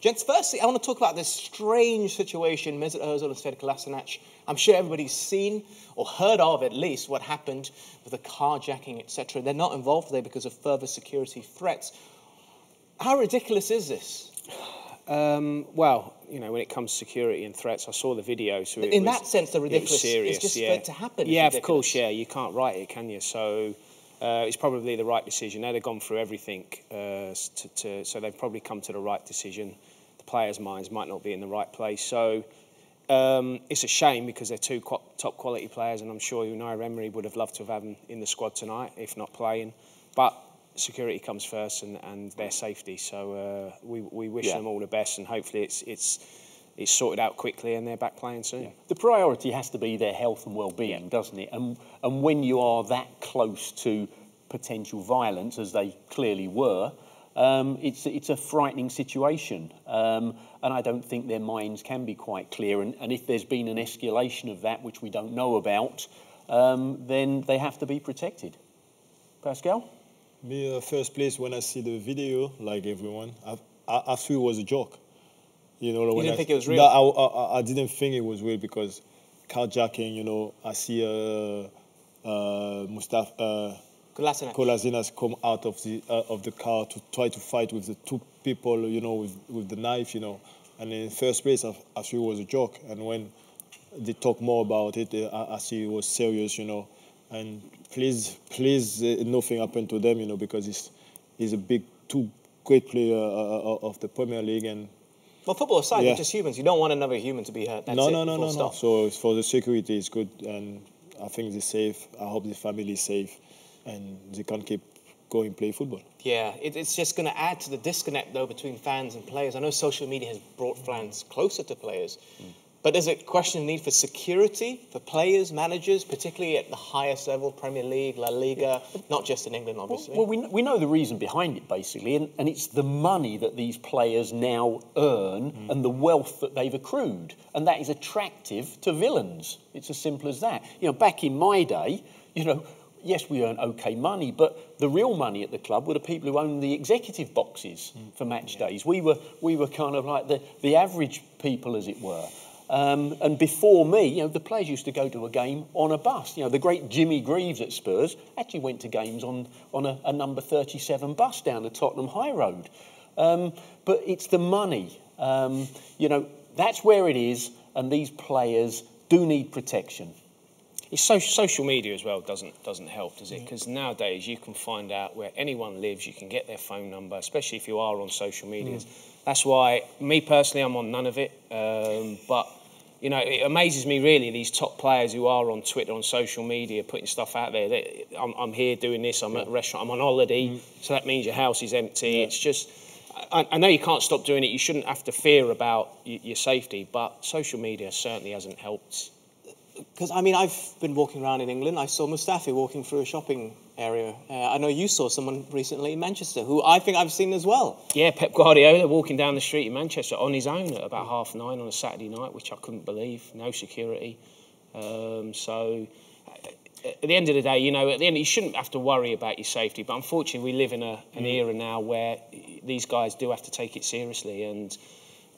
Gents, firstly, I want to talk about this strange situation, Mesut Ozil and Stadium Kolasinac. I'm sure everybody's seen or heard of, at least, what happened with the carjacking, etc. They're not involved today because of further security threats. How ridiculous is this? Well, you know, when it comes to security and threats, I saw the video. So in that sense, they're ridiculous. Serious, it's just for it to happen. Yeah, of course, yeah. You can't write it, can you? So it's probably the right decision. Now they've gone through everything, so they've probably come to the right decision. The players' minds might not be in the right place. So it's a shame because they're two top quality players, and I'm sure Unai Emery would have loved to have had them in the squad tonight, if not playing. But security comes first, and their safety. So we wish them all the best, and hopefully it's sorted out quickly and they're back playing soon. Yeah. The priority has to be their health and well-being, doesn't it? And when you are that close to potential violence, as they clearly were, it's a frightening situation. And I don't think their minds can be quite clear. And if there's been an escalation of that, which we don't know about, then they have to be protected. Pascal? Me, first place, when I see the video, like everyone, I thought it was a joke. You know, you didn't think it was real? No, I didn't think it was real because carjacking, you know, I see Kolasinac come out of the car to try to fight with the two people, you know, with the knife, you know. And in first place, I thought it was a joke. And when they talk more about it, I see it was serious, you know. And please, nothing happened to them, you know, because he's a two great player of the Premier League. And well, football aside, they're just humans. You don't want another human to be hurt. That's no. So for the security, it's good, and I think they're safe. I hope the family is safe, and they can keep going play football. Yeah, it's just going to add to the disconnect, though, between fans and players. I know social media has brought fans closer to players. But there's a question of need for security for players, managers, particularly at the highest level, Premier League, La Liga, not just in England, obviously. Well, we know the reason behind it, basically, and it's the money that these players now earn and the wealth that they've accrued. And that is attractive to villains. It's as simple as that. You know, back in my day, you know, yes, we earned OK money, but the real money at the club were the people who owned the executive boxes for match days. We were kind of like the average people, as it were. And before me, you know, the players used to go to a game on a bus. You know, the great Jimmy Greaves at Spurs actually went to games on a number 37 bus down the Tottenham High Road. But it's the money. You know, that's where it is, and these players do need protection. It's social media as well doesn't help, does it? Because nowadays you can find out where anyone lives, you can get their phone number, especially if you are on social media. That's why, me personally, I'm on none of it. But, you know, it amazes me really, these top players who are on Twitter, on social media, putting stuff out there. I'm here doing this, I'm at a restaurant, I'm on holiday, so that means your house is empty. It's just, I know you can't stop doing it, you shouldn't have to fear about your safety, but social media certainly hasn't helped. Because, I mean, I've been walking around in England. I saw Mustafi walking through a shopping area. I know you saw someone recently in Manchester, who I think I've seen as well. Yeah, Pep Guardiola walking down the street in Manchester on his own at about 9:30 on a Saturday night, which I couldn't believe. No security. So, at the end of the day, you know, you shouldn't have to worry about your safety. But unfortunately, we live in an era now where these guys do have to take it seriously. And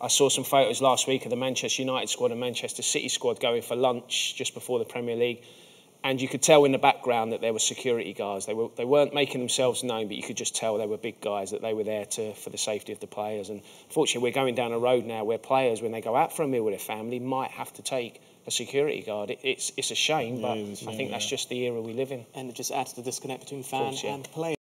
I saw some photos last week of the Manchester United squad and Manchester City squad going for lunch just before the Premier League. And you could tell in the background that there were security guards. They weren't making themselves known, but you could just tell they were big guys, that they were there for the safety of the players. And fortunately, we're going down a road now where players, when they go out for a meal with their family, might have to take a security guard. It's a shame, but I think that's just the era we live in. And it just adds to the disconnect between fans and players.